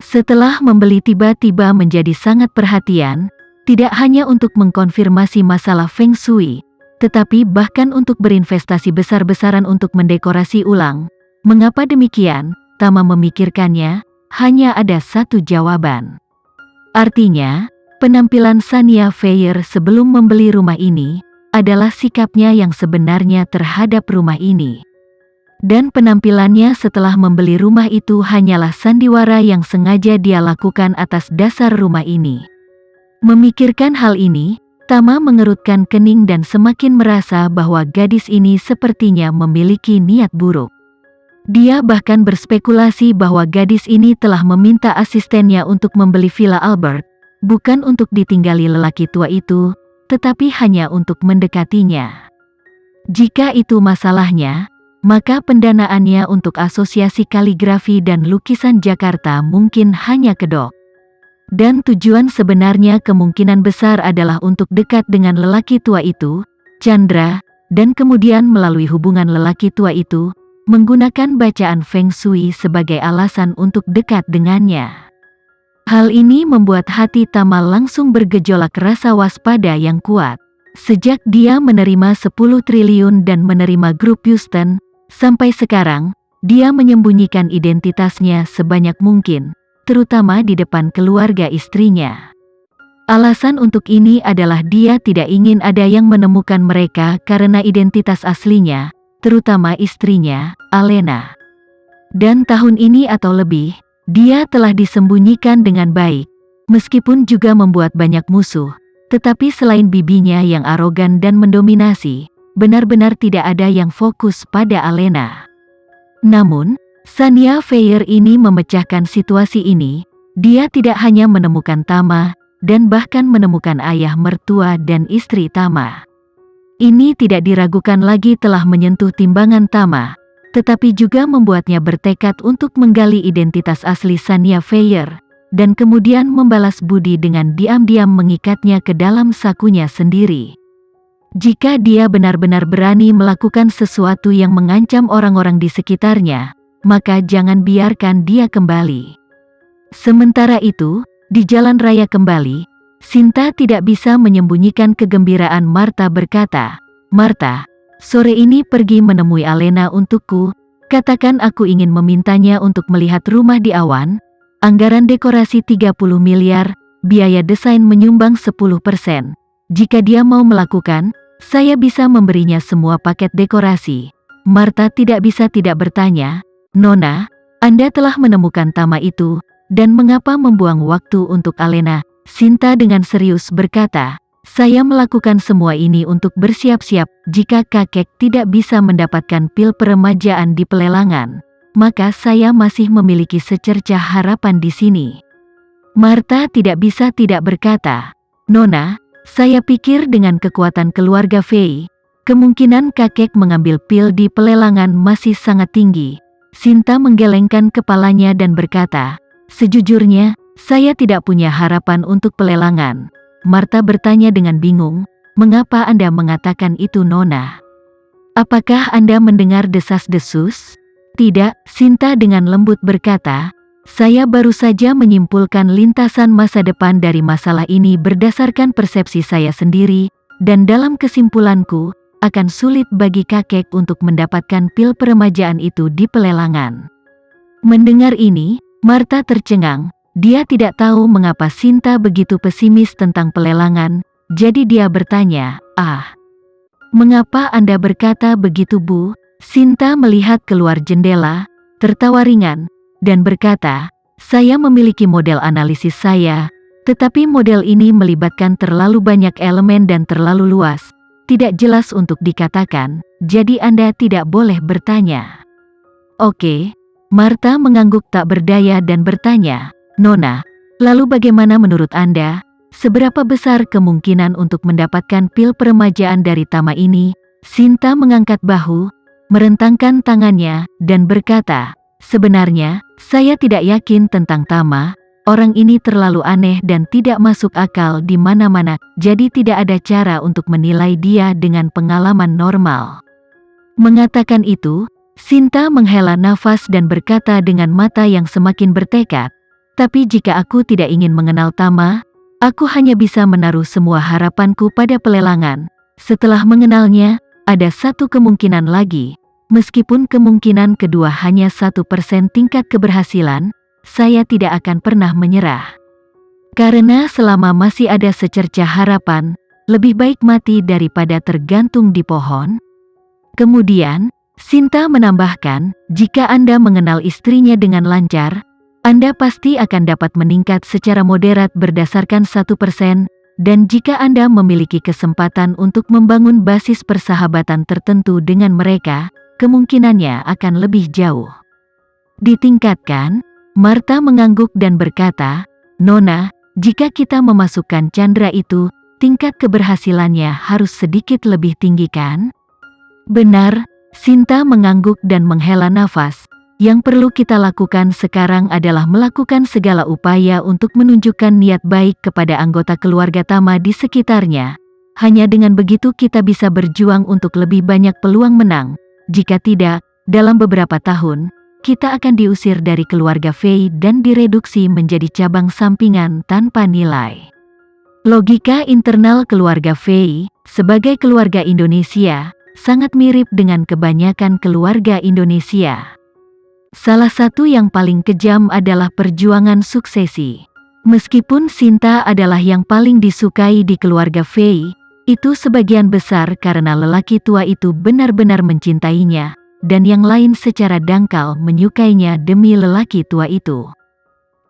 Setelah membeli tiba-tiba menjadi sangat perhatian, tidak hanya untuk mengkonfirmasi masalah Feng Shui, tetapi bahkan untuk berinvestasi besar-besaran untuk mendekorasi ulang. Mengapa demikian? Tama memikirkannya, hanya ada satu jawaban. Artinya, penampilan Shania Feyer sebelum membeli rumah ini adalah sikapnya yang sebenarnya terhadap rumah ini. Dan penampilannya setelah membeli rumah itu hanyalah sandiwara yang sengaja dia lakukan atas dasar rumah ini. Memikirkan hal ini, Tama mengerutkan kening dan semakin merasa bahwa gadis ini sepertinya memiliki niat buruk. Dia bahkan berspekulasi bahwa gadis ini telah meminta asistennya untuk membeli Villa Albert, bukan untuk ditinggali lelaki tua itu, tetapi hanya untuk mendekatinya. Jika itu masalahnya, maka pendanaannya untuk Asosiasi Kaligrafi dan Lukisan Jakarta mungkin hanya kedok. Dan tujuan sebenarnya kemungkinan besar adalah untuk dekat dengan lelaki tua itu, Chandra, dan kemudian melalui hubungan lelaki tua itu, menggunakan bacaan Feng Shui sebagai alasan untuk dekat dengannya. Hal ini membuat hati Tama langsung bergejolak rasa waspada yang kuat. Sejak dia menerima 10 triliun dan menerima grup Houston, sampai sekarang, dia menyembunyikan identitasnya sebanyak mungkin, terutama di depan keluarga istrinya. Alasan untuk ini adalah dia tidak ingin ada yang menemukan mereka karena identitas aslinya, terutama istrinya, Alena. Dan tahun ini atau lebih, dia telah disembunyikan dengan baik, meskipun juga membuat banyak musuh, tetapi selain bibinya yang arogan dan mendominasi, benar-benar tidak ada yang fokus pada Alena. Namun, Shania Feyer ini memecahkan situasi ini. Dia tidak hanya menemukan Tama, dan bahkan menemukan ayah mertua dan istri Tama. Ini tidak diragukan lagi telah menyentuh timbangan Tama, tetapi juga membuatnya bertekad untuk menggali identitas asli Shania Feyer, dan kemudian membalas budi dengan diam-diam mengikatnya ke dalam sakunya sendiri. Jika dia benar-benar berani melakukan sesuatu yang mengancam orang-orang di sekitarnya, maka jangan biarkan dia kembali. Sementara itu, di jalan raya kembali, Sinta tidak bisa menyembunyikan kegembiraan. Marta berkata, "Marta, sore ini pergi menemui Alena untukku, katakan aku ingin memintanya untuk melihat rumah di Awan, anggaran dekorasi 30 miliar, biaya desain menyumbang 10%. Jika dia mau melakukan, saya bisa memberinya semua paket dekorasi." Marta tidak bisa tidak bertanya, "Nona, Anda telah menemukan Tama itu, dan mengapa membuang waktu untuk Alena?" Sinta dengan serius berkata, "Saya melakukan semua ini untuk bersiap-siap jika kakek tidak bisa mendapatkan pil peremajaan di pelelangan, maka saya masih memiliki secercah harapan di sini." Marta tidak bisa tidak berkata, "Nona, saya pikir dengan kekuatan keluarga Fei, kemungkinan kakek mengambil pil di pelelangan masih sangat tinggi." Sinta menggelengkan kepalanya dan berkata, "Sejujurnya, saya tidak punya harapan untuk pelelangan." Marta bertanya dengan bingung, "Mengapa Anda mengatakan itu, Nona? Apakah Anda mendengar desas-desus?" "Tidak," Sinta dengan lembut berkata, "saya baru saja menyimpulkan lintasan masa depan dari masalah ini berdasarkan persepsi saya sendiri, dan dalam kesimpulanku, akan sulit bagi kakek untuk mendapatkan pil peremajaan itu di pelelangan." Mendengar ini, Marta tercengang. Dia tidak tahu mengapa Sinta begitu pesimis tentang pelelangan, jadi dia bertanya, "Mengapa Anda berkata begitu, Bu?" Sinta melihat keluar jendela, tertawa ringan, dan berkata, "Saya memiliki model analisis saya, tetapi model ini melibatkan terlalu banyak elemen dan terlalu luas, tidak jelas untuk dikatakan, jadi Anda tidak boleh bertanya." "Oke." Marta mengangguk tak berdaya dan bertanya, "Nona, lalu bagaimana menurut Anda? Seberapa besar kemungkinan untuk mendapatkan pil peremajaan dari Tama ini?" Sinta mengangkat bahu, merentangkan tangannya, dan berkata, "Sebenarnya, saya tidak yakin tentang Tama. Orang ini terlalu aneh dan tidak masuk akal di mana-mana, jadi tidak ada cara untuk menilai dia dengan pengalaman normal." Mengatakan itu, Sinta menghela nafas dan berkata dengan mata yang semakin bertekad, Tapi jika aku tidak ingin mengenal Tama, aku hanya bisa menaruh semua harapanku pada pelelangan. Setelah mengenalnya, ada satu kemungkinan lagi. Meskipun kemungkinan kedua hanya 1% tingkat keberhasilan, saya tidak akan pernah menyerah. Karena selama masih ada secercah harapan, lebih baik mati daripada tergantung di pohon. Kemudian, Sinta menambahkan, jika Anda mengenal istrinya dengan lancar, Anda pasti akan dapat meningkat secara moderat berdasarkan 1%, dan jika Anda memiliki kesempatan untuk membangun basis persahabatan tertentu dengan mereka, kemungkinannya akan lebih jauh ditingkatkan. Martha mengangguk dan berkata, Nona, jika kita memasukkan Chandra itu, tingkat keberhasilannya harus sedikit lebih tinggi kan? Benar, Sinta mengangguk dan menghela nafas. Yang perlu kita lakukan sekarang adalah melakukan segala upaya untuk menunjukkan niat baik kepada anggota keluarga Tama di sekitarnya. Hanya dengan begitu kita bisa berjuang untuk lebih banyak peluang menang. Jika tidak, dalam beberapa tahun, kita akan diusir dari keluarga Fei dan direduksi menjadi cabang sampingan tanpa nilai. Logika internal keluarga Fei, sebagai keluarga Indonesia, sangat mirip dengan kebanyakan keluarga Indonesia. Salah satu yang paling kejam adalah perjuangan suksesi. Meskipun Sinta adalah yang paling disukai di keluarga Fei, itu sebagian besar karena lelaki tua itu benar-benar mencintainya, dan yang lain secara dangkal menyukainya demi lelaki tua itu.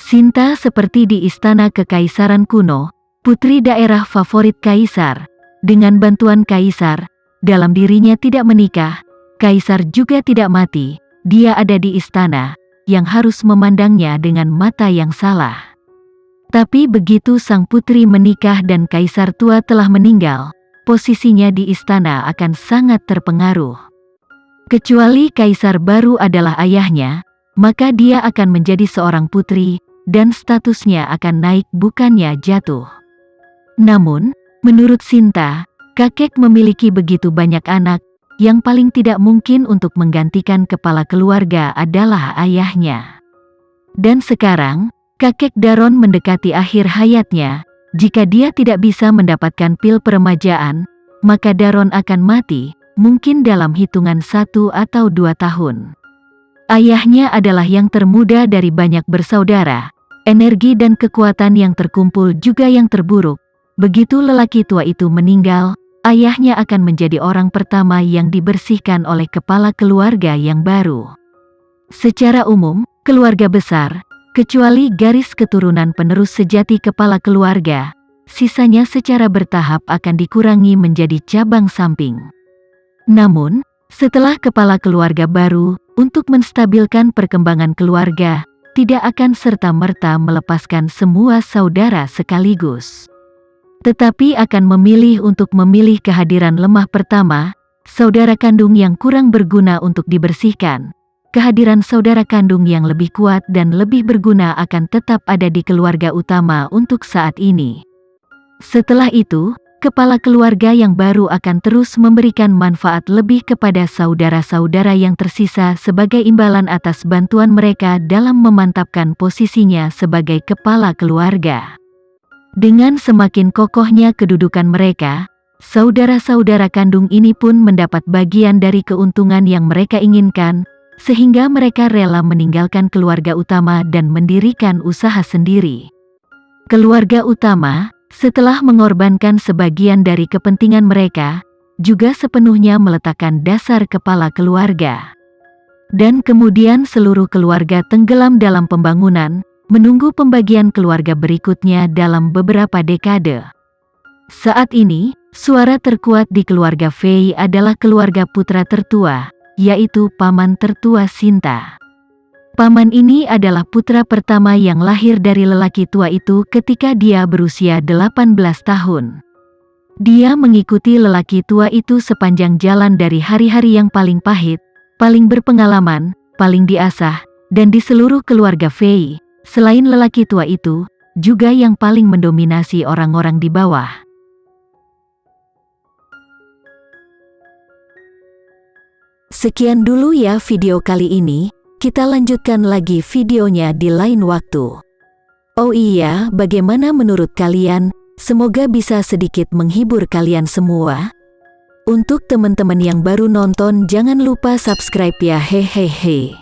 Sinta seperti di istana kekaisaran kuno, putri daerah favorit kaisar. Dengan bantuan kaisar, dalam dirinya tidak menikah, kaisar juga tidak mati. Dia ada di istana, yang harus memandangnya dengan mata yang salah. Tapi begitu sang putri menikah dan kaisar tua telah meninggal, posisinya di istana akan sangat terpengaruh. Kecuali kaisar baru adalah ayahnya, maka dia akan menjadi seorang putri, dan statusnya akan naik bukannya jatuh. Namun, menurut Sinta, kakek memiliki begitu banyak anak, yang paling tidak mungkin untuk menggantikan kepala keluarga adalah ayahnya. Dan sekarang, kakek Daron mendekati akhir hayatnya. Jika dia tidak bisa mendapatkan pil peremajaan, maka Daron akan mati, mungkin dalam hitungan 1 atau 2 tahun. Ayahnya adalah yang termuda dari banyak bersaudara. Energi dan kekuatan yang terkumpul juga yang terburuk. Begitu lelaki tua itu meninggal, ayahnya akan menjadi orang pertama yang dibersihkan oleh kepala keluarga yang baru. Secara umum, keluarga besar, kecuali garis keturunan penerus sejati kepala keluarga, sisanya secara bertahap akan dikurangi menjadi cabang samping. Namun, setelah kepala keluarga baru, untuk menstabilkan perkembangan keluarga, tidak akan serta-merta melepaskan semua saudara sekaligus. Tetapi akan memilih untuk memilih kehadiran lemah pertama, saudara kandung yang kurang berguna untuk dibersihkan. Kehadiran saudara kandung yang lebih kuat dan lebih berguna akan tetap ada di keluarga utama untuk saat ini. Setelah itu, kepala keluarga yang baru akan terus memberikan manfaat lebih kepada saudara-saudara yang tersisa sebagai imbalan atas bantuan mereka dalam memantapkan posisinya sebagai kepala keluarga. Dengan semakin kokohnya kedudukan mereka, saudara-saudara kandung ini pun mendapat bagian dari keuntungan yang mereka inginkan, sehingga mereka rela meninggalkan keluarga utama dan mendirikan usaha sendiri. Keluarga utama, setelah mengorbankan sebagian dari kepentingan mereka, juga sepenuhnya meletakkan dasar kepala keluarga. Dan kemudian seluruh keluarga tenggelam dalam pembangunan, menunggu pembagian keluarga berikutnya dalam beberapa dekade. Saat ini, suara terkuat di keluarga Fei adalah keluarga putra tertua, yaitu paman tertua Sinta. Paman ini adalah putra pertama yang lahir dari lelaki tua itu ketika dia berusia 18 tahun. Dia mengikuti lelaki tua itu sepanjang jalan dari hari-hari yang paling pahit, paling berpengalaman, paling diasah, dan di seluruh keluarga Fei, selain lelaki tua itu, juga yang paling mendominasi orang-orang di bawah. Sekian dulu ya video kali ini, kita lanjutkan lagi videonya di lain waktu. Oh iya, bagaimana menurut kalian? Semoga bisa sedikit menghibur kalian semua. Untuk teman-teman yang baru nonton, jangan lupa subscribe ya, hehehe.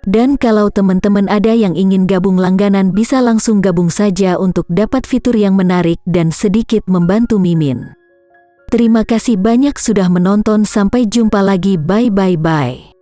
Dan kalau teman-teman ada yang ingin gabung langganan, bisa langsung gabung saja untuk dapat fitur yang menarik dan sedikit membantu Mimin. Terima kasih banyak sudah menonton, sampai jumpa lagi, bye.